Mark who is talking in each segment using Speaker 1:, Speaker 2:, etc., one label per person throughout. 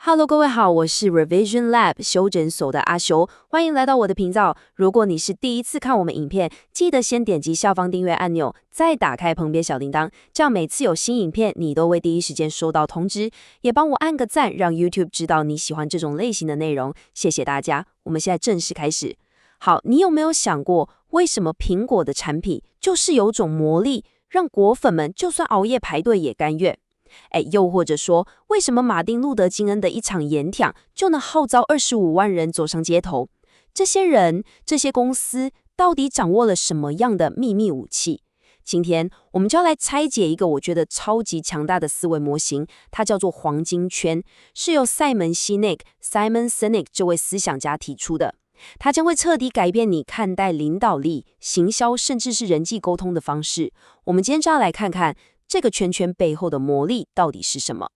Speaker 1: Hello，各位好，我是 Revision Lab 修整所的阿修，欢迎来到我的频道。如果你是第一次看我们影片，记得先点击下方订阅按钮，再打开旁边小铃铛，这样每次有新影片，你都会第一时间收到通知。也帮我按个赞，让 YouTube 知道你喜欢这种类型的内容。谢谢大家。我们现在正式开始。好，你有没有想过，为什么苹果的产品就是有种魔力，让果粉们就算熬夜排队也甘愿？又或者说，为什么马丁·路德·金恩的一场演讲就能号召25万人走上街头？这些人、这些公司到底掌握了什么样的秘密武器？今天我们就要来拆解一个我觉得超级强大的思维模型，它叫做黄金圈，是由塞门·西内克 （Simon Sinek） 这位思想家提出的。它将会彻底改变你看待领导力、行销，甚至是人际沟通的方式。我们今天就要来看看这个圈圈背后的魔力到底是什么？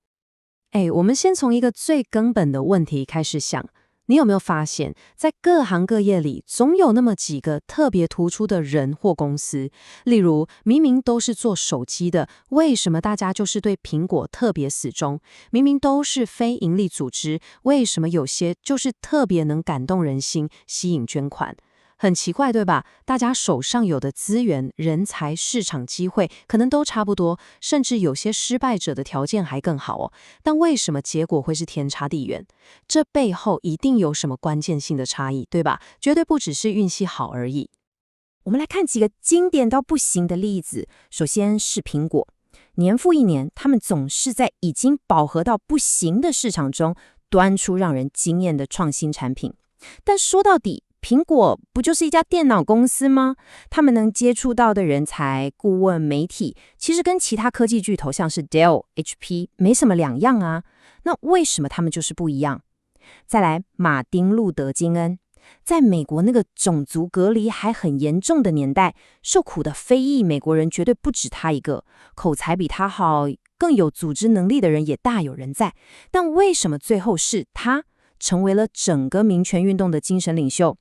Speaker 2: 我们先从一个最根本的问题开始想，你有没有发现，在各行各业里，总有那么几个特别突出的人或公司？例如，明明都是做手机的，为什么大家就是对苹果特别死忠？明明都是非营利组织，为什么有些就是特别能感动人心，吸引捐款？很奇怪，对吧？大家手上有的资源、人才、市场机会可能都差不多，甚至有些失败者的条件还更好哦。但为什么结果会是天差地远？这背后一定有什么关键性的差异，对吧？绝对不只是运气好而已。
Speaker 3: 我们来看几个经典到不行的例子。首先是苹果，年复一年，他们总是在已经饱和到不行的市场中端出让人惊艳的创新产品。但说到底，苹果不就是一家电脑公司吗？他们能接触到的人才、顾问、媒体，其实跟其他科技巨头像是 Dell、HP 没什么两样啊。那为什么他们就是不一样？再来，马丁·路德·金恩，在美国那个种族隔离还很严重的年代，受苦的非裔美国人绝对不止他一个，口才比他好、更有组织能力的人也大有人在。但为什么最后是他成为了整个民权运动的精神领袖？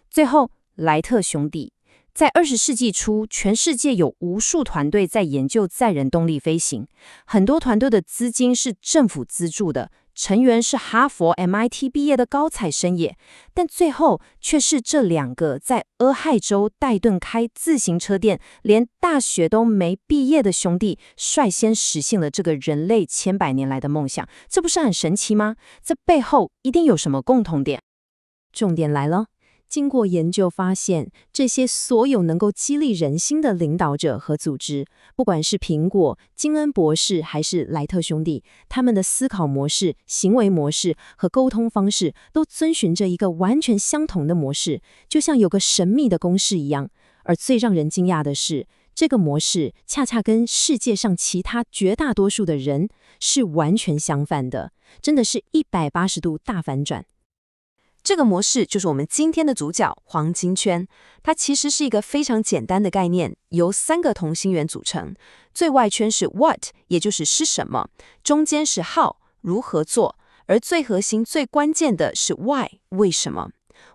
Speaker 3: 最后，莱特兄弟在20世纪初，全世界有无数团队在研究载人动力飞行，很多团队的资金是政府资助的，成员是哈佛、MIT 毕业的高材生也，但最后却是这两个在俄亥州戴顿开自行车店，连大学都没毕业的兄弟，率先实现了这个人类千百年来的梦想，这不是很神奇吗？这背后一定有什么共同点。重点来了。经过研究发现，这些所有能够激励人心的领导者和组织，不管是苹果、金恩博士还是莱特兄弟，他们的思考模式、行为模式和沟通方式都遵循着一个完全相同的模式，就像有个神秘的公式一样。而最让人惊讶的是，这个模式恰恰跟世界上其他绝大多数的人是完全相反的，真的是180度大反转。
Speaker 1: 这个模式就是我们今天的主角黄金圈，它其实是一个非常简单的概念，由3个同心圆组成。最外圈是 what， 也就是是什么；中间是 how， 如何做；而最核心、最关键的是 why， 为什么。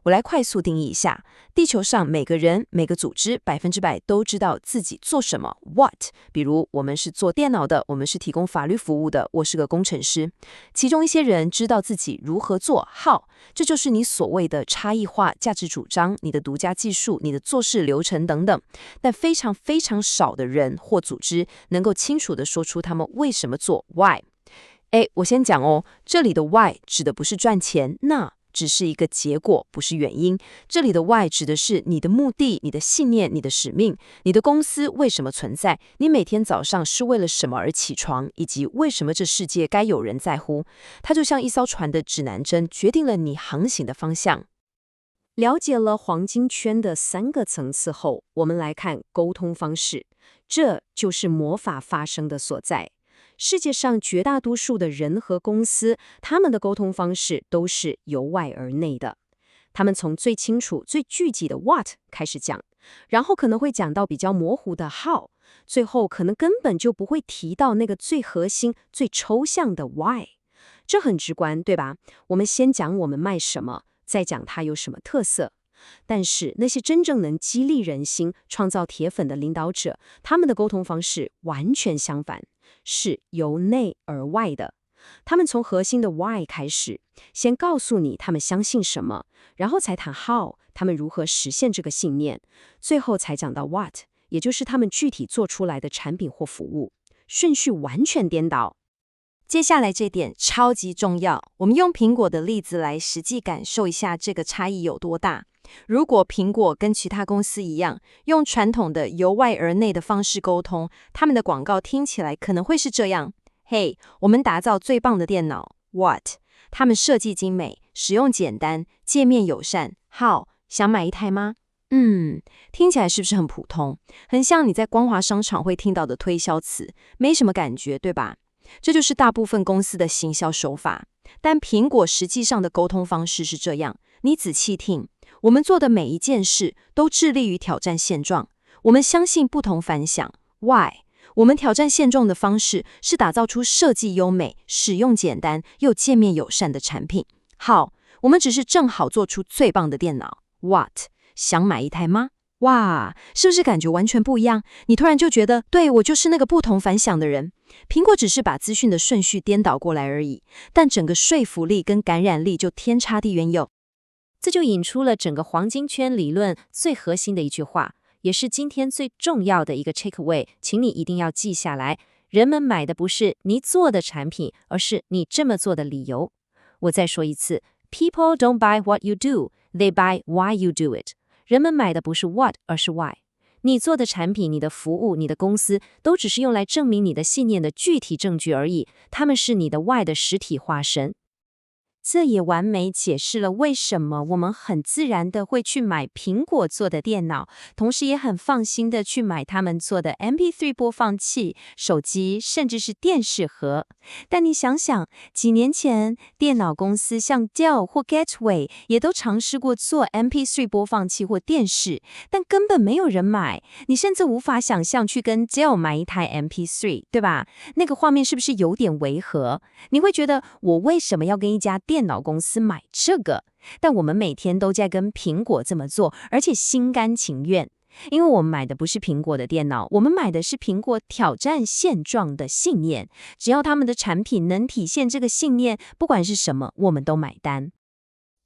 Speaker 1: 我来快速定义一下，地球上每个人、每个组织100%都知道自己做什么 what， 比如我们是做电脑的，我们是提供法律服务的，我是个工程师。其中一些人知道自己如何做 how， 这就是你所谓的差异化价值主张，你的独家技术，你的做事流程等等。但非常非常少的人或组织能够清楚地说出他们为什么做 why。我先讲哦，这里的 why 指的不是赚钱，那只是一个结果，不是原因。这里的 why 指的是你的目的、你的信念、你的使命，你的公司为什么存在，你每天早上是为了什么而起床，以及为什么这世界该有人在乎。它就像一艘船的指南针，决定了你航行的方向。
Speaker 3: 了解了黄金圈的3个层次后，我们来看沟通方式，这就是魔法发生的所在。世界上绝大多数的人和公司，他们的沟通方式都是由外而内的。他们从最清楚、最具体的 what 开始讲，然后可能会讲到比较模糊的 how， 最后可能根本就不会提到那个最核心、最抽象的 why。这很直观，对吧？我们先讲我们卖什么，再讲它有什么特色。但是那些真正能激励人心、创造铁粉的领导者，他们的沟通方式完全相反，是由内而外的。他们从核心的 why 开始，先告诉你他们相信什么，然后才谈 how， 他们如何实现这个信念，最后才讲到 what， 也就是他们具体做出来的产品或服务，顺序完全颠倒。
Speaker 1: 接下来这点超级重要，我们用苹果的例子来实际感受一下这个差异有多大。如果苹果跟其他公司一样，用传统的由外而内的方式沟通，他们的广告听起来可能会是这样：嘿，我们打造最棒的电脑 ，What？ 他们设计精美，使用简单，界面友善 ，How？ 想买一台吗？听起来是不是很普通？很像你在光华商场会听到的推销词，没什么感觉，对吧？这就是大部分公司的行销手法，但苹果实际上的沟通方式是这样，你仔细听，我们做的每一件事都致力于挑战现状，我们相信不同凡响 Why？ 我们挑战现状的方式是打造出设计优美、使用简单又界面友善的产品 How？ 我们只是正好做出最棒的电脑 What？ 想买一台吗？哇，是不是感觉完全不一样？你突然就觉得，对，我就是那个不同凡响的人。苹果只是把资讯的顺序颠倒过来而已，但整个说服力跟感染力就天差地远有。
Speaker 3: 这就引出了整个黄金圈理论最核心的一句话，也是今天最重要的一个 takeaway， 请你一定要记下来。人们买的不是你做的产品，而是你这么做的理由。我再说一次 ，People don't buy what you do, they buy why you do it。人们买的不是 what， 而是 why。你做的产品、你的服务、你的公司，都只是用来证明你的信念的具体证据而已，它们是你的 why 的实体化身。这也完美解释了为什么我们很自然的会去买苹果做的电脑，同时也很放心的去买他们做的 MP3 播放器、手机，甚至是电视盒。但你想想，几年前，电脑公司像 Dell 或 Gateway 也都尝试过做 MP3 播放器或电视，但根本没有人买。你甚至无法想象去跟 Dell 买一台 MP3， 对吧？那个画面是不是有点违和？你会觉得我为什么要跟一家电脑公司买这个？但我们每天都在跟苹果这么做，而且心甘情愿，因为我们买的不是苹果的电脑，我们买的是苹果挑战现状的信念。只要他们的产品能体现这个信念，不管是什么，我们都买单。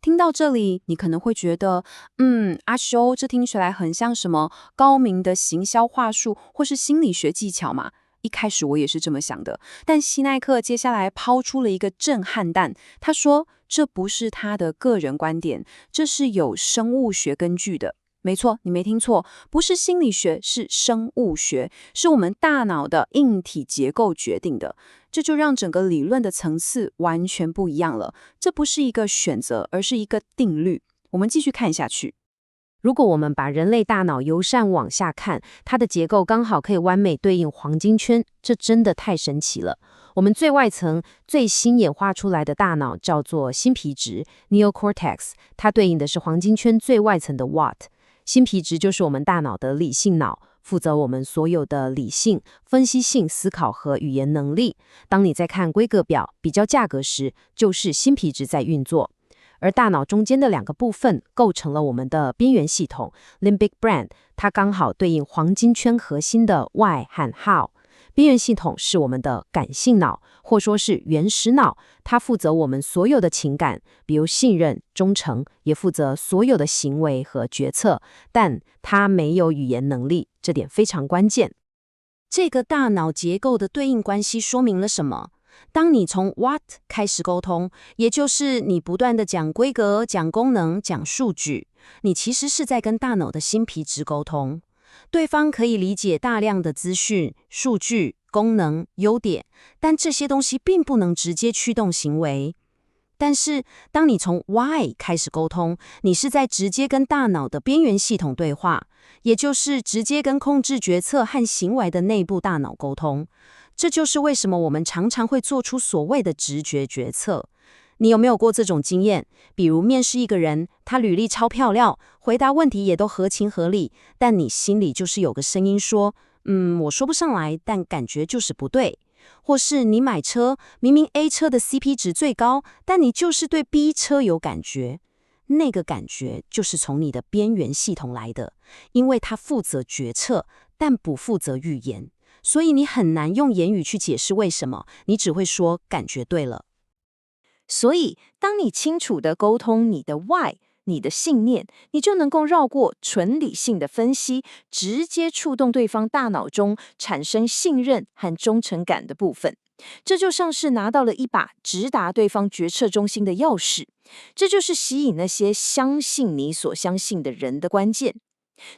Speaker 2: 听到这里，你可能会觉得，阿修，这听起来很像什么高明的行销话术或是心理学技巧嘛？一开始我也是这么想的，但希奈克接下来抛出了一个震撼弹，他说这不是他的个人观点，这是有生物学根据的。没错，你没听错，不是心理学，是生物学，是我们大脑的硬体结构决定的。这就让整个理论的层次完全不一样了。这不是一个选择，而是一个定律。我们继续看下去。
Speaker 3: 如果我们把人类大脑由上往下看，它的结构刚好可以完美对应黄金圈，这真的太神奇了。我们最外层、最新演化出来的大脑叫做新皮质 （Neocortex）， 它对应的是黄金圈最外层的 What。新皮质就是我们大脑的理性脑，负责我们所有的理性、分析性思考和语言能力。当你在看规格表、比较价格时，就是新皮质在运作。而大脑中间的两个部分构成了我们的边缘系统 Limbic Brain， 它刚好对应黄金圈核心的 Why 和 How。边缘系统是我们的感性脑，或说是原始脑，它负责我们所有的情感，比如信任、忠诚，也负责所有的行为和决策，但它没有语言能力，这点非常关键。
Speaker 1: 这个大脑结构的对应关系说明了什么？当你从 what 开始沟通，也就是你不断的讲规格、讲功能、讲数据，你其实是在跟大脑的新皮质沟通。对方可以理解大量的资讯、数据、功能、优点，但这些东西并不能直接驱动行为。但是，当你从 why 开始沟通，你是在直接跟大脑的边缘系统对话，也就是直接跟控制决策和行为的内部大脑沟通。这就是为什么我们常常会做出所谓的直觉决策。你有没有过这种经验？比如面试一个人，他履历超漂亮，回答问题也都合情合理，但你心里就是有个声音说，我说不上来，但感觉就是不对。或是你买车，明明 A 车的 CP 值最高，但你就是对 B 车有感觉。那个感觉就是从你的边缘系统来的，因为它负责决策，但不负责预言。
Speaker 2: 所以你很难用言语去解释为什么，你只会说感觉对了。
Speaker 1: 所以，当你清楚地沟通你的 why， 你的信念，你就能够绕过纯理性的分析，直接触动对方大脑中产生信任和忠诚感的部分。这就像是拿到了一把直达对方决策中心的钥匙，这就是吸引那些相信你所相信的人的关键。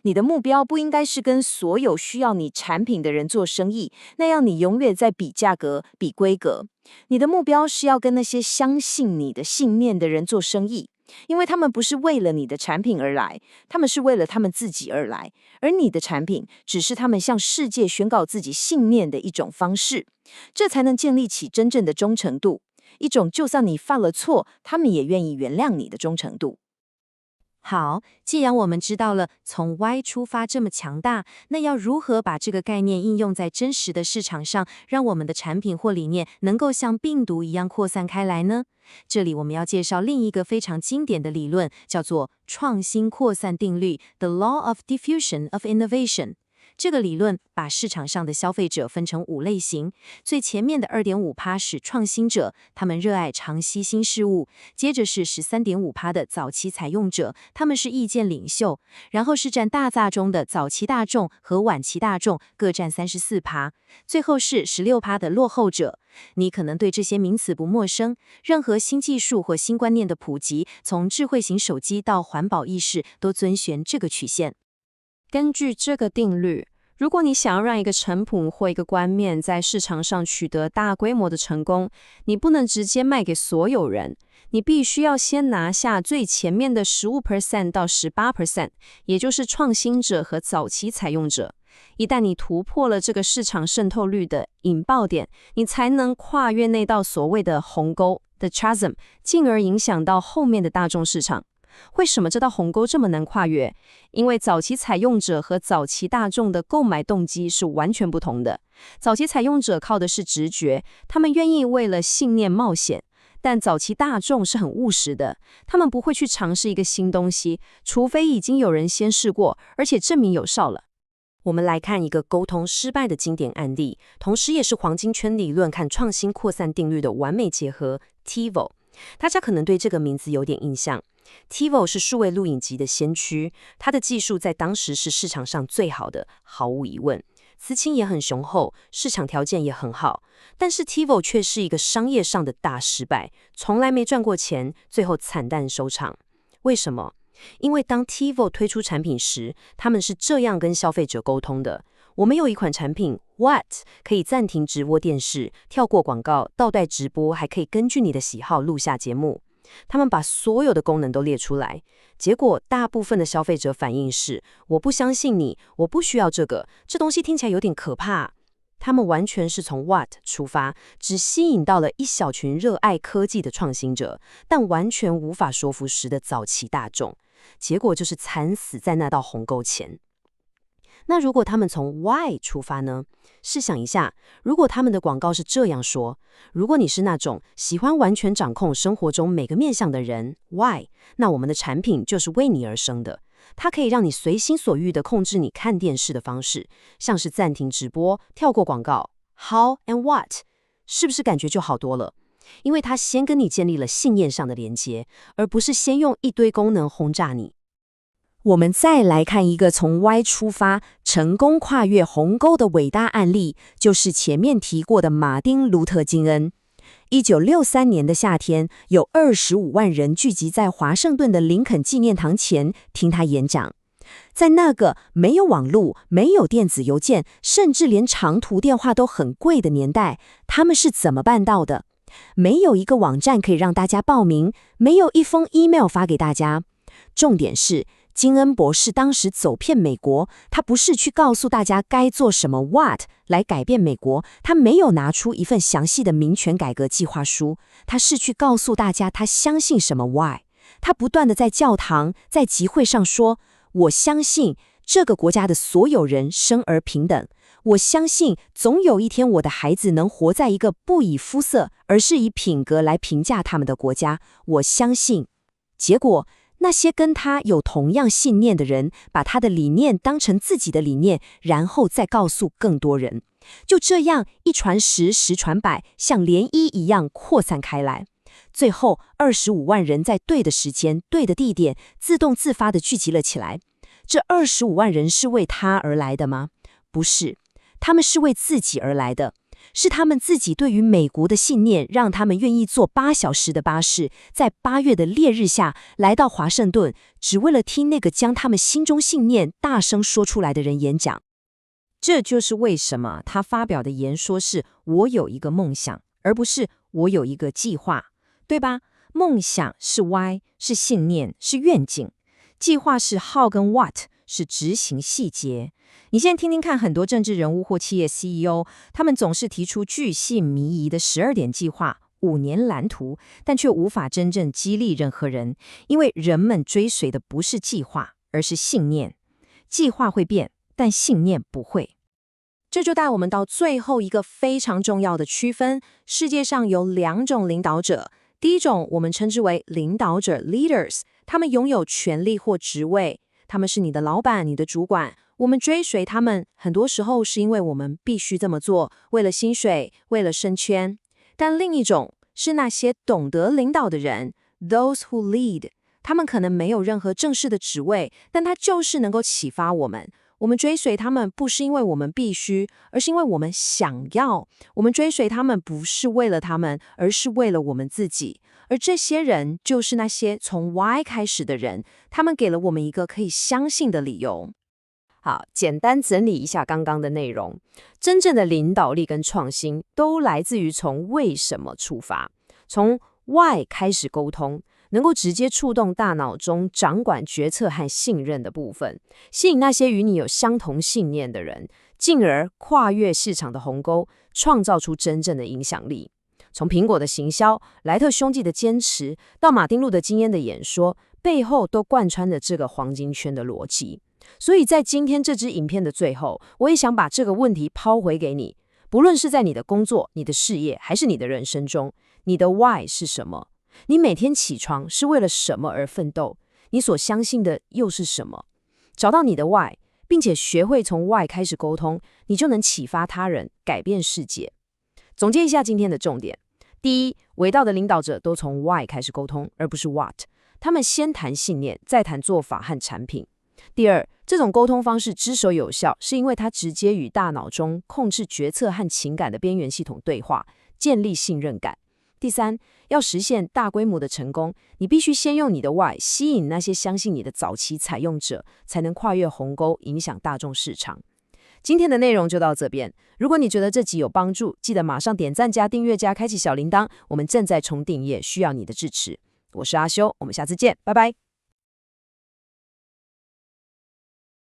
Speaker 1: 你的目标不应该是跟所有需要你产品的人做生意，那样你永远在比价格、比规格。你的目标是要跟那些相信你的信念的人做生意，因为他们不是为了你的产品而来，他们是为了他们自己而来，而你的产品只是他们向世界宣告自己信念的一种方式，这才能建立起真正的忠诚度，一种就算你犯了错，他们也愿意原谅你的忠诚度。
Speaker 2: 好，既然我们知道了从 Y 出发这么强大，那要如何把这个概念应用在真实的市场上，让我们的产品或理念能够像病毒一样扩散开来呢？这里我们要介绍另一个非常经典的理论，叫做创新扩散定律 The Law of Diffusion of Innovation。这个理论把市场上的消费者分成5类型，最前面的 2.5% 是创新者，他们热爱尝新新事物，接着是 13.5% 的早期采用者，他们是意见领袖，然后是占大杂中的早期大众和晚期大众，各占 34%， 最后是 16% 的落后者。你可能对这些名词不陌生，任何新技术或新观念的普及，从智慧型手机到环保意识，都遵循这个曲线。
Speaker 3: 根据这个定律，如果你想要让一个成品或一个观念在市场上取得大规模的成功，你不能直接卖给所有人，你必须要先拿下最前面的 15% 到 18%， 也就是创新者和早期采用者。一旦你突破了这个市场渗透率的引爆点，你才能跨越那道所谓的鸿沟 The Chasm， 进而影响到后面的大众市场。为什么这道鸿沟这么难跨越？因为早期采用者和早期大众的购买动机是完全不同的。早期采用者靠的是直觉，他们愿意为了信念冒险，但早期大众是很务实的，他们不会去尝试一个新东西，除非已经有人先试过，而且证明有效了。我们来看一个沟通失败的经典案例，同时也是黄金圈理论和创新扩散定律的完美结合 TiVo。大家可能对这个名字有点印象。TiVo 是数位录影机的先驱，它的技术在当时是市场上最好的，毫无疑问。资金也很雄厚，市场条件也很好，但是 TiVo 却是一个商业上的大失败，从来没赚过钱，最后惨淡收场。为什么？因为当 TiVo 推出产品时，他们是这样跟消费者沟通的：我们有一款产品 What 可以暂停直播电视，跳过广告，倒带直播，还可以根据你的喜好录下节目。他们把所有的功能都列出来，结果大部分的消费者反应是：我不相信你，我不需要这个，这东西听起来有点可怕。他们完全是从 What 出发，只吸引到了一小群热爱科技的创新者，但完全无法说服时的早期大众。结果就是惨死在那道鸿沟前。那如果他们从 Why 出发呢？试想一下，如果他们的广告是这样说：如果你是那种喜欢完全掌控生活中每个面向的人 Why， 那我们的产品就是为你而生的。它可以让你随心所欲地控制你看电视的方式，像是暂停直播、跳过广告。How and what， 是不是感觉就好多了？因为它先跟你建立了信念上的连接，而不是先用一堆功能轰炸你。我们再来看一个从 Y 出发，成功跨越鸿沟的伟大案例，就是前面提过的马丁·路特·金恩。1963年的夏天，有25万人聚集在华盛顿的林肯纪念堂前听他演讲。在那个没有网络、没有电子邮件，甚至连长途电话都很贵的年代，他们是怎么办到的？没有一个网站可以让大家报名，没有一封 email 发给大家。重点是，金恩博士当时走遍美国，他不是去告诉大家该做什么 what 来改变美国，他没有拿出一份详细的民权改革计划书，他是去告诉大家他相信什么 why。他不断地在教堂、在集会上说：我相信这个国家的所有人生而平等，我相信总有一天我的孩子能活在一个不以肤色，而是以品格来评价他们的国家，我相信。结果那些跟他有同样信念的人，把他的理念当成自己的理念，然后再告诉更多人。
Speaker 1: 就这样一传十，十传百，像涟漪一样扩散开来。最后25万人在对的时间、对的地点，自动自发地聚集了起来。这25万人是为他而来的吗？不是，他们是为自己而来的。是他们自己对于美国的信念，让他们愿意坐8小时的巴士，在8月的烈日下来到华盛顿，只为了听那个将他们心中信念大声说出来的人演讲。
Speaker 3: 这就是为什么他发表的言说是我有一个梦想，而不是我有一个计划，对吧？梦想是 why， 是信念，是愿景；计划是 how 跟 what， 是执行细节。你现在听听看，很多政治人物或企业 CEO， 他们总是提出巨细靡遗的12点计划、5年蓝图，但却无法真正激励任何人，因为人们追随的不是计划，而是信念。计划会变，但信念不会。
Speaker 2: 这就带我们到最后一个非常重要的区分，世界上有2种领导者。第一种我们称之为领导者 leaders， 他们拥有权力或职位，他们是你的老板、你的主管，我们追随他们，很多时候是因为我们必须这么做，为了薪水，为了升迁。但另一种是那些懂得领导的人 those who lead， 他们可能没有任何正式的职位，但他就是能够启发我们。我们追随他们不是因为我们必须，而是因为我们想要。我们追随他们不是为了他们，而是为了我们自己。而这些人就是那些从 Why 开始的人，他们给了我们一个可以相信的理由。
Speaker 1: 好，简单整理一下刚刚的内容。真正的领导力跟创新都来自于从为什么出发，从 Why 开始沟通，能够直接触动大脑中掌管决策和信任的部分，吸引那些与你有相同信念的人，进而跨越市场的鸿沟，创造出真正的影响力。从苹果的行销、莱特兄弟的坚持，到马丁路德金恩的演说，背后都贯穿着这个黄金圈的逻辑。所以在今天这支影片的最后，我也想把这个问题抛回给你，不论是在你的工作、你的事业，还是你的人生中，你的 why 是什么？你每天起床是为了什么而奋斗？你所相信的又是什么？找到你的 why， 并且学会从 why 开始沟通，你就能启发他人，改变世界。总结一下今天的重点：第一，伟大的领导者都从 why 开始沟通，而不是 what。他们先谈信念，再谈做法和产品。第二，这种沟通方式之所以有效，是因为它直接与大脑中控制决策和情感的边缘系统对话，建立信任感。第三，要实现大规模的成功，你必须先用你的 why 吸引那些相信你的早期采用者，才能跨越鸿沟，影响大众市场。今天的内容就到这边。如果你觉得这集有帮助，记得马上点赞加订阅加开启小铃铛。我们正在重订阅，需要你的支持。我是阿修，我们下次见，拜拜。